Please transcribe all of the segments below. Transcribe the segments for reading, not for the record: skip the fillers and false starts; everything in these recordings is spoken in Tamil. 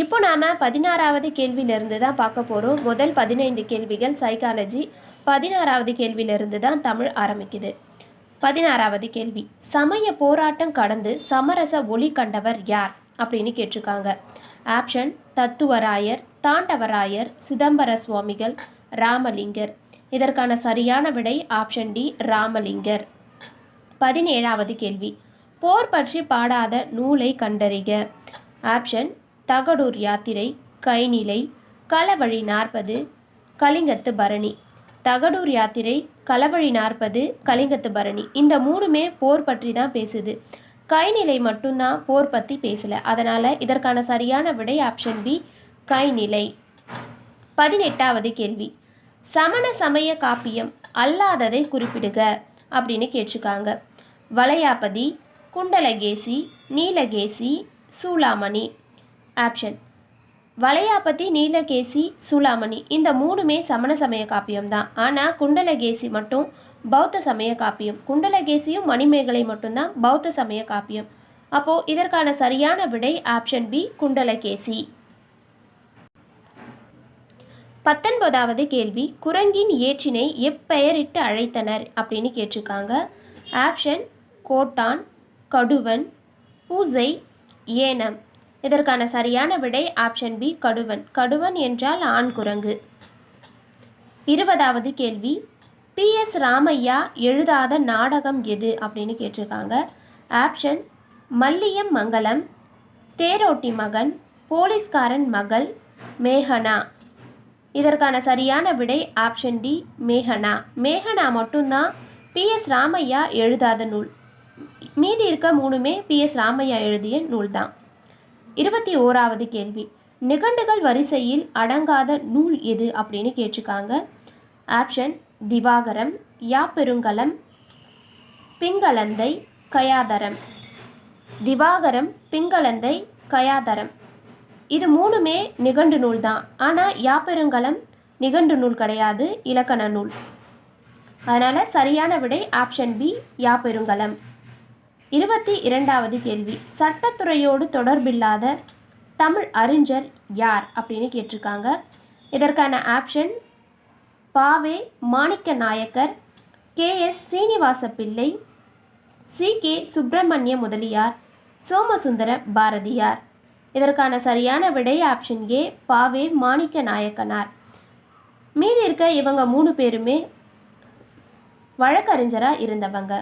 இப்போ நாம் 16வது கேள்வியிலிருந்து தான் பார்க்க போகிறோம். முதல் 15 கேள்விகள் சைக்காலஜி, 16வது கேள்வியிலிருந்து தான் தமிழ் ஆரம்பிக்குது. 16வது கேள்வி, சமய போராட்டம் கடந்து சமரச ஒளி கண்டவர் யார் அப்படின்னு கேட்டிருக்காங்க. ஆப்ஷன் தத்துவராயர், தாண்டவராயர், சிதம்பர சுவாமிகள், ராமலிங்கர். இதற்கான சரியான விடை ஆப்ஷன் டி, ராமலிங்கர். 17வது கேள்வி, போர் பற்றி பாடாத நூலை கண்டறிக. ஆப்ஷன் தகடூர் யாத்திரை, கைநிலை, களவழி 40, கலிங்கத்து பரணி. தகடூர் யாத்திரை, களவழி 40, கலிங்கத்து பரணி இந்த மூணுமே போர் பற்றி தான் பேசுது. கைநிலை மட்டும்தான் போர் பற்றி பேசலை. அதனால் இதற்கான சரியான விடை ஆப்ஷன் பி, கைநிலை. 18வது கேள்வி, சமண சமய காப்பியம் அல்லாததை குறிப்பிடுக அப்படின்னு கேட்டிருக்காங்க. வளையாபதி, குண்டலகேசி, நீலகேசி, சூளாமணி. ஆப்ஷன் வளையாபதி, நீலகேசி, சூளாமணி இந்த மூணுமே சமண சமய காப்பியம் தான். ஆனால் குண்டலகேசி மட்டும் பௌத்த சமய காப்பியம். குண்டலகேசியும் மணிமேகலை மட்டும்தான் பௌத்த சமய காப்பியம். அப்போது இதற்கான சரியான விடை ஆப்ஷன் பி, குண்டலகேசி. 19வது கேள்வி, குரங்கின் ஏற்றினை எப்பெயரிட்டு அழைத்தனர் அப்படின்னு கேட்டிருக்காங்க. ஆப்ஷன் கோட்டான், கடுவன், பூசை, ஏனம். இதற்கான சரியான விடை ஆப்ஷன் பி, கடுவன். கடுவன் என்றால் ஆண் குரங்கு. 20வது கேள்வி, PS ராமையா எழுதாத நாடகம் எது அப்படின்னு கேட்டிருக்காங்க. ஆப்ஷன் மல்லியம் மங்கலம், தேரோட்டி மகன், போலீஸ்காரன் மகள், மேகனா. இதற்கான சரியான விடை ஆப்ஷன் டி, மேகனா. மேகனா மட்டும்தான் PS ராமையா எழுதாத நூல். மீதி இருக்க மூணுமே PS ராமையா எழுதிய நூல் தான். 21வது கேள்வி, நிகண்டுகள் வரிசையில் அடங்காத நூல் எது அப்படின்னு கேட்டிருக்காங்க. ஆப்ஷன் திவாகரம், யாப்பெருங்கலம், பிங்களந்தை, கயாதரம். திவாகரம், பிங்களந்தை, கயாதரம் இது மூணுமே நிகண்டு நூல் தான். ஆனால் யாப்பெருங்கலம் நிகண்டு நூல் கிடையாது, இலக்கண நூல். அதனால் சரியான விடை ஆப்ஷன் பி, யாப்பெருங்கலம். 22வது கேள்வி, சட்டத்துறையோடு தொடர்பில்லாத தமிழ் அறிஞர் யார் அப்படின்னு கேட்டிருக்காங்க. இதற்கான ஆப்ஷன் பாவே மாணிக்க நாயக்கர், KS சீனிவாச பிள்ளை, CK சுப்பிரமணிய முதலியார், சோமசுந்தர பாரதியார். இதற்கான சரியான விடை ஆப்ஷன் ஏ, பாவே மாணிக்க நாயக்கனார். மீதி இருக்க இவங்க 3 பேருமே வழக்கறிஞராக இருந்தவங்க.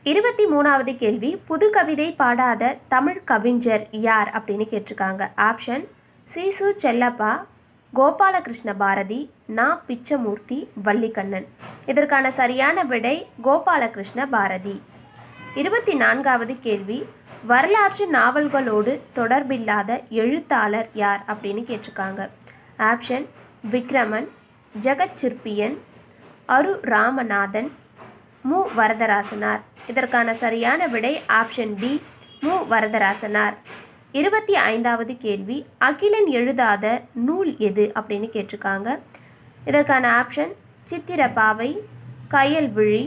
23வது கேள்வி, புது கவிதை பாடாத தமிழ் கவிஞர் யார் அப்படின்னு கேட்டிருக்காங்க. ஆப்ஷன் சீசு செல்லப்பா, கோபாலகிருஷ்ண பாரதி, நா. பிச்சமூர்த்தி, வள்ளிக்கண்ணன். இதற்கான சரியான விடை கோபாலகிருஷ்ண பாரதி. 24வது கேள்வி, வரலாற்று நாவல்களோடு தொடர்பில்லாத எழுத்தாளர் யார் அப்படின்னு கேட்டிருக்காங்க. ஆப்ஷன் விக்ரமன், ஜெகச்சிற்பியன், அரு ராமநாதன், மு. வரதராசனார். இதற்கான சரியான விடை ஆப்ஷன் டி, மு. வரதராசனார். 25வது கேள்வி, அகிலன் எழுதாத நூல் எது அப்படின்னு கேட்டிருக்காங்க. இதற்கான ஆப்ஷன் சித்திரப்பாவை, கயல்விழி,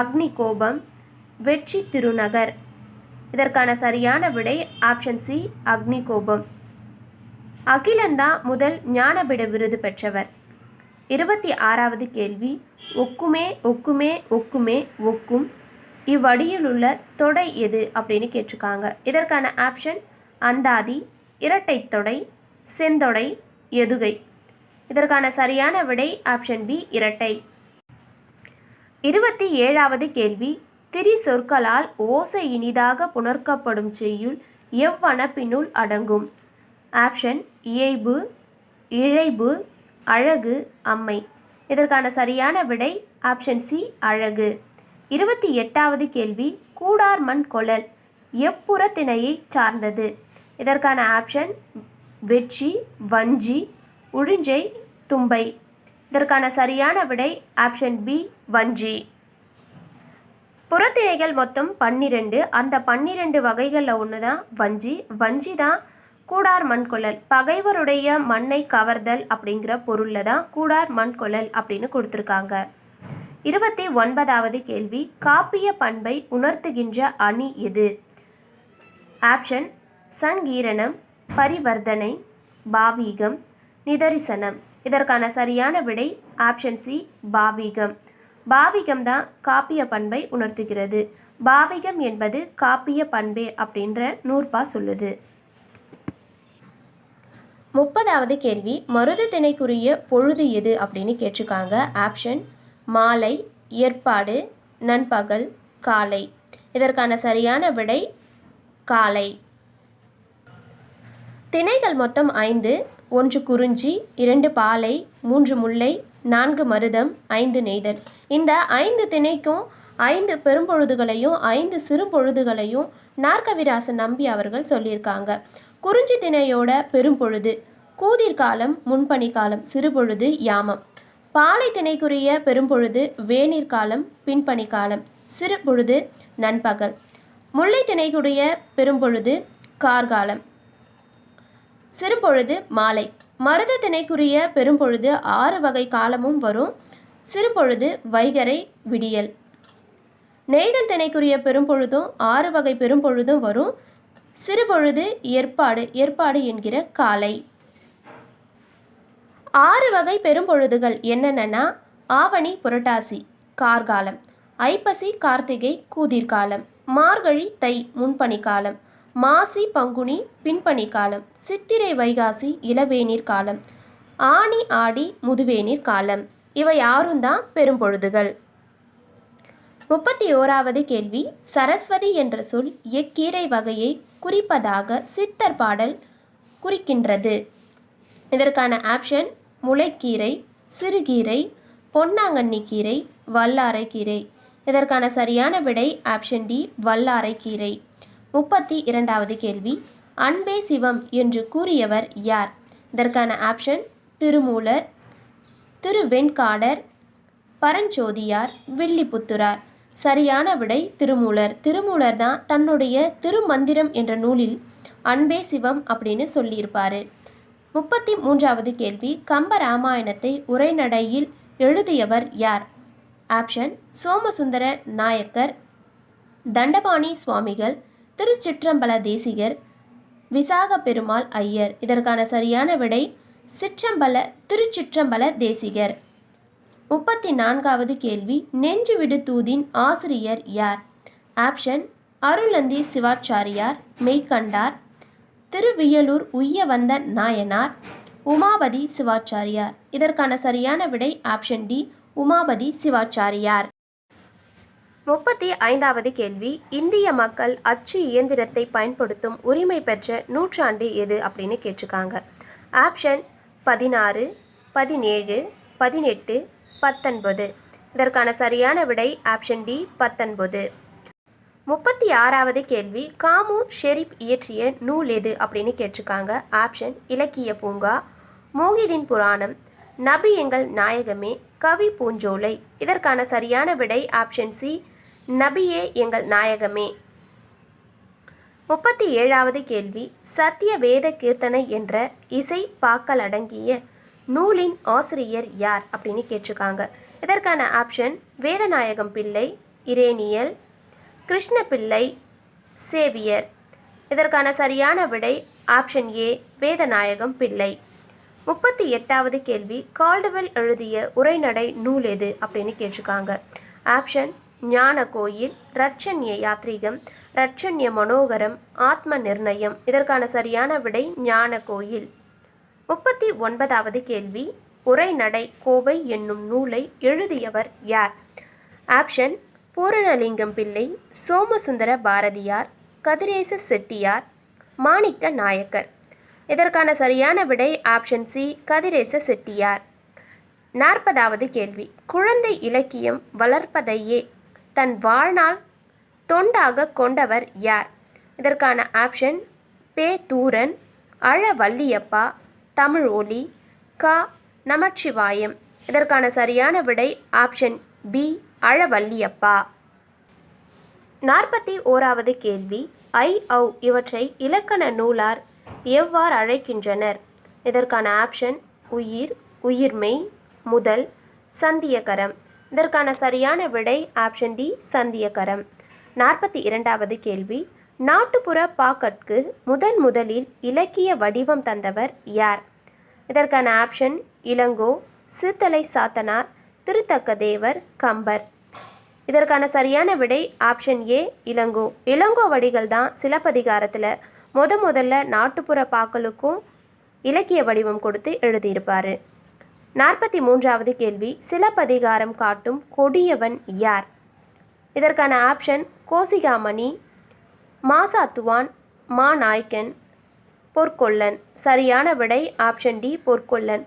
அக்னி கோபம், வெற்றி திருநகர். இதற்கான சரியான விடை ஆப்ஷன் சி, அக்னி கோபம். அகிலன் தான் முதல் ஞானபீட விருது பெற்றவர். 26வது கேள்வி, ஒக்குமே ஒக்குமே ஒக்குமே ஒக்கும் இவ்வடியில் உள்ள தொடை எது அப்படின்னு கேட்டிருக்காங்க. இதற்கான ஆப்ஷன் அந்தாதி, இரட்டை தொடை, செந்தொடை, எதுகை. இதற்கான சரியான விடை ஆப்ஷன் பி, இரட்டை. 27வது கேள்வி, திரி சொற்களால் ஓசை இனிதாக புணர்க்கப்படும் செய்யுள் எவ்வனப்பினுள் அடங்கும். ஆப்ஷன் இயைபு, இழைபு, அழகு, அம்மை. இதற்கான சரியான விடை ஆப்ஷன் சி, அழகு. 28வது கேள்வி, கூடார் மண் கொளல் எப்புறத்திணையை சார்ந்தது. இதற்கான ஆப்ஷன் வெற்றி, வஞ்சி, உழிஞ்சை, தும்பை. இதற்கான சரியான விடை ஆப்ஷன் பி, வஞ்சி. புறத்திணைகள் மொத்தம் 12. அந்த 12 வகைகளில் ஒன்று தான் வஞ்சி. வஞ்சி தான் கூடார் மண்கொள்ளல், பகைவருடைய மண்ணை கவர்தல் அப்படிங்கிற பொருளில் தான் கூடார் மண்கொள்ளல் அப்படின்னு கொடுத்துருக்காங்க. 29வது கேள்வி, காப்பிய பண்பை உணர்த்துகின்ற அணி எது? ஆப்ஷன் சங்கீரணம், பரிவர்த்தனை, பாவீகம், நிதரிசனம். இதற்கான சரியான விடை ஆப்ஷன் சி பாவீகம். பாவீகம் தான் காப்பிய பண்பை உணர்த்துகிறது. பாவீகம் என்பது காப்பிய பண்பே அப்படின்ற நூற்பா சொல்லுது. 30வது கேள்வி, மருது திணைக்குரிய பொழுது எது அப்படின்னு கேட்டிருக்காங்க. ஆப்ஷன் மாலை, ஏற்பாடு, நண்பகல், காலை. இதற்கான சரியான விடை காலை. திணைகள் மொத்தம் 5. 1 குறிஞ்சி, 2 பாலை, 3 முல்லை, 4 மருதம், 5 நெய்தல். இந்த 5 திணைக்கும் 5 பெரும்பொழுதுகளையும் 5 சிறுபொழுதுகளையும் நாற்கவிராச நம்பி அவர்கள் சொல்லியிருக்காங்க. குறிஞ்சி திணையோட பெரும்பொழுது கூதிர்காலம், முன்பனிக்காலம், சிறுபொழுது யாமம். பாலை திணைக்குரிய பெரும்பொழுது வேநீர்காலம், பின்பனிக்காலம், சிறுபொழுது நண்பகல். முல்லை திணைக்குரிய பெரும்பொழுது கார்காலம், சிறுபொழுது மாலை. மருத திணைக்குரிய பெரும்பொழுது 6 வகை காலமும் வரும், சிறுபொழுது வைகறை விடியல். நெய்தல் திணைக்குரிய பெரும்பொழுதும் 6 வகை பெரும்பொழுதும் வரும், சிறுபொழுது ஏற்பாடு என்கிற காலை. 6 வகை பெரும்பொழுதுகள் என்னென்னா ஆவணி புரட்டாசி கார்காலம், ஐப்பசி கார்த்திகை கூதிர்காலம், மார்கழி தை முன்பனிக்காலம், மாசி பங்குனி பின்பனிக்காலம், சித்திரை வைகாசி இளவேநீர் காலம், ஆனி ஆடி முதுவேநீர் காலம். இவை யாரும் தான் பெரும்பொழுதுகள். 31வது கேள்வி, சரஸ்வதி என்ற சொல் எக்கீரை வகையை குறிப்பதாக சித்தர் பாடல் குறிக்கின்றது. இதற்கான ஆப்ஷன் முளைக்கீரை, சிறுகீரை, பொன்னாங்கண்ணி கீரை, வல்லாரை கீரை. இதற்கான சரியான விடை ஆப்ஷன் டி வல்லாரை கீரை. 32வது கேள்வி, அன்பே சிவம் என்று கூறியவர் யார்? இதற்கான ஆப்ஷன் திருமூலர், திருவெண்காடர், பரஞ்சோதியார், வில்லிபுத்துரார். சரியான விடை திருமூலர். திருமூலர் தான் தன்னுடைய திருமந்திரம் என்ற நூலில் அன்பே சிவம் அப்படின்னு சொல்லியிருப்பார். 33வது கேள்வி, கம்ப ராமாயணத்தை உரைநடையில் எழுதியவர் யார்? ஆப்ஷன் சோமசுந்தர நாயக்கர், தண்டபாணி சுவாமிகள், திருச்சிற்றம்பல தேசிகர், விசாக பெருமாள் ஐயர். இதற்கான சரியான விடை திருச்சிற்றம்பல தேசிகர். 34வது கேள்வி, நெஞ்சு விடு தூதின் ஆசிரியர் யார்? ஆப்ஷன் அருளந்தி சிவாச்சாரியார், மெய்கண்டார், திருவியலூர் உய்ய வந்த நாயனார், உமாபதி சிவாச்சாரியார். இதற்கான சரியான விடை ஆப்ஷன் டி உமாபதி சிவாச்சாரியார். 35வது கேள்வி, இந்திய மக்கள் அச்சு இயந்திரத்தை பயன்படுத்தும் உரிமை பெற்ற நூற்றாண்டு எது அப்படின்னு கேட்டிருக்காங்க. ஆப்ஷன் 16, 17, 18, 19. இதற்கான சரியான விடை ஆப்ஷன் டி 19. 36வது கேள்வி, காமு ஷெரீப் இயற்றிய நூல் எது அப்படின்னு கேட்டிருக்காங்க. ஆப்ஷன் இலக்கிய பூங்கா, மோகிதின் புராணம், நபி எங்கள் நாயகமே, கவி பூஞ்சோலை. இதற்கான சரியான விடை ஆப்ஷன் சி நபியே எங்கள் நாயகமே. 37வது கேள்வி, சத்திய வேத கீர்த்தனை என்ற இசை பாக்கள் அடங்கிய நூலின் ஆசிரியர் யார் அப்படின்னு கேட்டிருக்காங்க. இதற்கான ஆப்ஷன் வேதநாயகம் பிள்ளை, இரேனியல், கிருஷ்ணபிள்ளை, சேவியர். இதற்கான சரியான விடை ஆப்ஷன் ஏ வேதநாயகம் பிள்ளை. 38வது கேள்வி, கால்டுவெல் எழுதிய உரைநடை நூல் எது அப்படின்னு கேட்டிருக்காங்க. ஆப்ஷன் ஞான கோயில், ரட்சண்ய யாத்ரீகம், ரட்சண்ய மனோகரம், ஆத்ம நிர்ணயம். இதற்கான சரியான விடை ஞான கோயில். 39வது கேள்வி, உரைநடை கோவை என்னும் நூலை எழுதியவர் யார்? ஆப்ஷன் பூரணலிங்கம் பிள்ளை, சோமசுந்தர பாரதியார், கதிரேச செட்டியார், மாணிக்க நாயக்கர். இதற்கான சரியான விடை ஆப்ஷன் சி கதிரேச செட்டியார். 40வது கேள்வி, குழந்தை இலக்கியம் வளர்ப்பதையே தன் வாழ்நாள் தொண்டாக கொண்டவர் யார்? இதற்கான ஆப்ஷன் பே தூரன், அழ வள்ளியப்பா, தமிழ் ஒலி, கா நமச்சிவாயம். இதற்கான சரியான விடை ஆப்ஷன் பி அழ வள்ளியப்பா. 41வது கேள்வி, ஐ ஔ இவற்றை இலக்கண நூலார் எவ்வாறு அழைக்கின்றனர்? இதற்கான ஆப்ஷன் உயிர், உயிர்மெய், முதல், சந்தியகரம். இதற்கான சரியான விடை ஆப்ஷன் டி சந்தியகரம். 42வது கேள்வி, நாட்டுப்புற பாக்கற்கு முதலில் இலக்கிய வடிவம் தந்தவர் யார்? இதற்கான ஆப்ஷன் இளங்கோ, சீத்தலை சாத்தனார், திருத்தக்க தேவர், கம்பர். இதற்கான சரியான விடை ஆப்ஷன் ஏ இளங்கோ. இளங்கோவடிகள் தான் சிலப்பதிகாரத்தில் முதல்ல நாட்டுப்புற பாக்களுக்கும் இலக்கிய வடிவம் கொடுத்து எழுதியிருப்பார். 43வது கேள்வி, சிலப்பதிகாரம் காட்டும் கொடியவன் யார்? இதற்கான ஆப்ஷன் கோசிகாமணி, மாசாத்துவான், மாநாய்க்கன், பொற்கொல்லன். சரியான விடை ஆப்ஷன் டி பொற்கொல்லன்.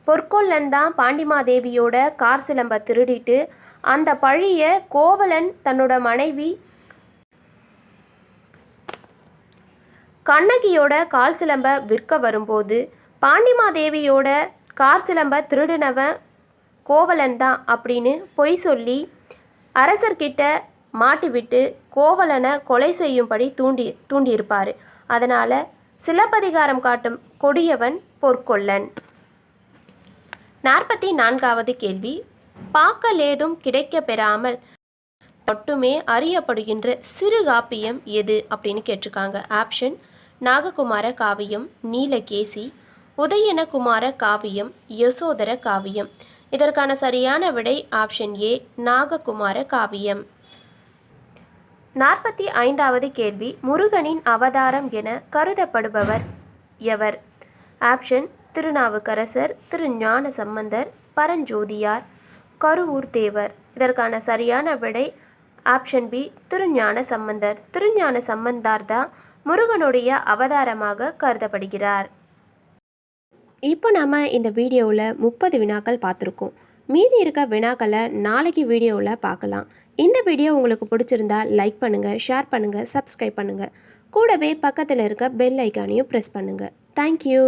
பொற்கொல்லன் தான் பாண்டிமாதேவியோட கார் சிலம்பை திருடிட்டு அந்த பழிய கோவலன் தன்னோட மனைவி கண்ணகியோட கால் சிலம்பை விற்க வரும்போது பாண்டிமாதேவியோட கார் சிலம்பை திருடினவன் கோவலன் தான் அப்படின்னு பொய் சொல்லி அரசர்கிட்ட மாட்டிவிட்டு கோவலனை கொலை செய்யும்படி தூண்டியிருப்பார். அதனால் சிலப்பதிகாரம் காட்டும் கொடியவன் பொற்கொல்லன். 44வது கேள்வி, பாக்கலேதும் கிடைக்க பெறாமல் மட்டுமே அறியப்படுகின்ற சிறுகாப்பியம் எது அப்படின்னு கேட்டிருக்காங்க. ஆப்ஷன் நாககுமார காவியம், நீலகேசி, உதயனகுமார காவியம், யசோதர காவியம். இதற்கான சரியான விடை ஆப்ஷன் ஏ நாககுமார காவியம். 45வது கேள்வி, முருகனின் அவதாரம் என கருதப்படுபவர் எவர்? ஆப்ஷன் திருநாவுக்கரசர், திருஞான சம்பந்தர், பரஞ்சோதியார், கருவூர் தேவர். இதற்கான சரியான விடை ஆப்ஷன் பி திருஞான சம்பந்தர். திருஞான சம்பந்தார் தான் முருகனுடைய அவதாரமாக கருதப்படுகிறார். இப்போ நம்ம இந்த வீடியோவில் 30 வினாக்கள் பார்த்துருக்கோம். மீதி இருக்க வினாக்களை நாளைக்கு வீடியோவில் பார்க்கலாம். இந்த வீடியோ உங்களுக்கு பிடிச்சிருந்தா லைக் பண்ணுங்கள், ஷேர் பண்ணுங்கள், சப்ஸ்கிரைப் பண்ணுங்கள். கூடவே பக்கத்தில் இருக்க பெல் ஐக்கானையும் ப்ரெஸ் பண்ணுங்கள். தேங்க்யூ.